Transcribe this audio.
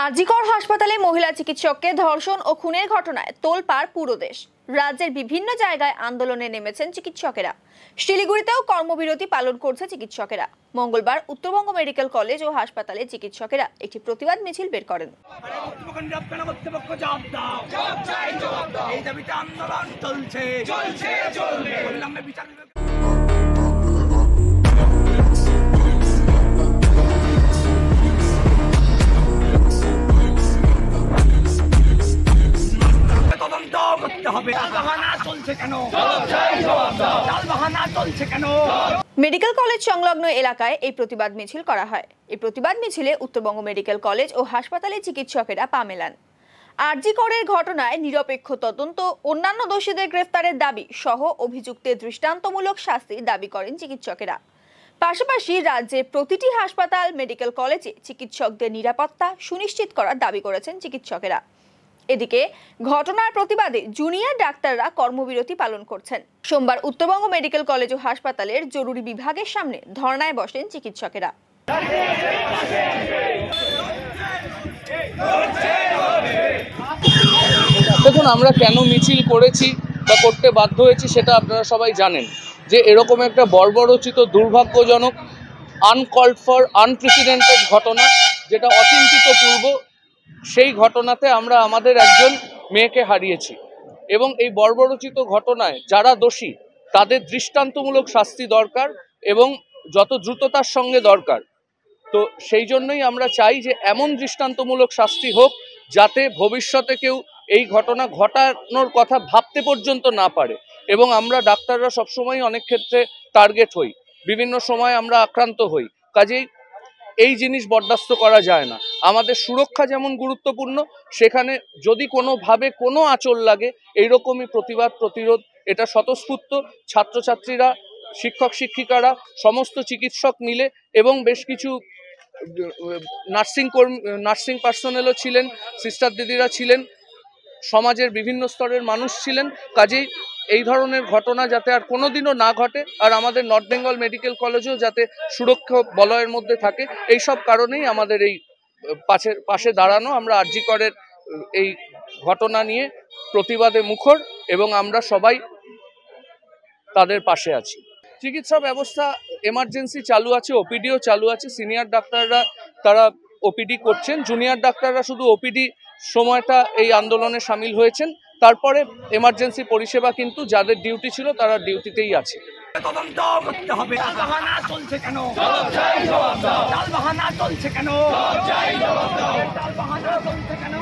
আরজিকর হাসপাতালে মহিলা চিকিৎসককে ধর্ষণ ও খুনের ঘটনায় তোলপাড় পুরো দেশ। রাজ্যের বিভিন্ন জায়গায় আন্দোলনে নেমেছেন চিকিৎসকেরা। শিলিগুড়িতেও কর্মবিরতি পালন করছে চিকিৎসকেরা। মঙ্গলবার উত্তরবঙ্গ মেডিকেল কলেজ ও হাসপাতালে চিকিৎসকেরা একটি প্রতিবাদ মিছিল বের করেন। মেডিকেল কলেজ সংলগ্ন এলাকায় এই প্রতিবাদ মিছিল করা হয়। এই প্রতিবাদ মিছিলে উত্তরবঙ্গ মেডিকেল কলেজ ও হাসপাতালে চিকিৎসকেরা পা মেলান। আরজিকরের ঘটনায় নিরপেক্ষ তদন্ত, অন্যান্য দোষীদের গ্রেফতারের দাবি সহ অভিযুক্তের দৃষ্টান্তমূলক শাস্তির দাবি করেন চিকিৎসকেরা। পাশাপাশি রাজ্যের প্রতিটি হাসপাতাল, মেডিকেল কলেজে চিকিৎসকদের নিরাপত্তা সুনিশ্চিত করার দাবি করেছেন চিকিৎসকেরা। এদিকে ঘটনার প্রতিবাদে জুনিয়র ডাক্তাররা কর্মবিরতি পালন করছেন। সোমবার উত্তরবঙ্গ মেডিকেল কলেজ ও হাসপাতালের জরুরি বিভাগের সামনে ধর্নায় বসেন চিকিৎসকেরা। দেখুন, আমরা কেন মিছিল করেছি বা করতে বাধ্য হয়েছি সেটা আপনারা সবাই জানেন, যে এরকম একটা বর্বরোচিত, দুর্ভাগ্যজনক, আনকল্ড ফর, আনপ্রেসিডেন্টেড ঘটনা, যেটা অচিন্তিত পূর্ব, সেই ঘটনাতে আমরা আমাদের একজন মেয়েকে হারিয়েছি। এবং এই বর্বরোচিত ঘটনায় যারা দোষী তাদের দৃষ্টান্তমূলক শাস্তি দরকার এবং যত দ্রুততার সঙ্গে দরকার। তো সেই জন্যই আমরা চাই যে এমন দৃষ্টান্তমূলক শাস্তি হোক যাতে ভবিষ্যতে কেউ এই ঘটনা ঘটানোর কথা ভাবতে পর্যন্ত না পারে। এবং আমরা ডাক্তাররা সবসময় অনেক ক্ষেত্রে টার্গেট হই, বিভিন্ন সময় আমরা আক্রান্ত হই, কাজেই এই জিনিস বরদাস্ত করা যায় না। আমাদের সুরক্ষা যেমন গুরুত্বপূর্ণ, সেখানে যদি কোনোভাবে কোনো আঁচল লাগে, এইরকমই প্রতিবাদ, প্রতিরোধ এটা স্বতঃস্ফূর্ত। ছাত্রছাত্রীরা, শিক্ষক শিক্ষিকারা, সমস্ত চিকিৎসক মিলে এবং বেশ কিছু নার্সিং পার্সোনেলও ছিলেন, সিস্টার দিদিরা ছিলেন, সমাজের বিভিন্ন স্তরের মানুষ ছিলেন। কাজেই এই ধরনের ঘটনা যাতে আর কোনোদিনও না ঘটে, আর আমাদের নর্থ বেঙ্গল মেডিকেল কলেজেও যাতে সুরক্ষা বলয়ের মধ্যে থাকে, এই সব কারণেই আমাদের এই পাশে দাঁড়ানো। আমরা আরজিকরের এই ঘটনা নিয়ে প্রতিবাদে মুখর এবং আমরা সবাই তাদের পাশে আছি। চিকিৎসা ব্যবস্থা এমার্জেন্সি চালু আছে, ওপিডিও চালু আছে। সিনিয়র ডাক্তাররা তারা ওপিডি করছেন, জুনিয়র ডাক্তাররা শুধু ওপিডি সময়টা এই আন্দোলনে সামিল হয়েছেন। তারপরে এমার্জেন্সি পরিষেবা কিন্তু যাদের ডিউটি ছিল তারা ডিউটিতেই আছে। তদন্ত করতে হবে। বাহানা চলছে কেন? বাহানা চলছে কেন? বাহানা চলছে কেন?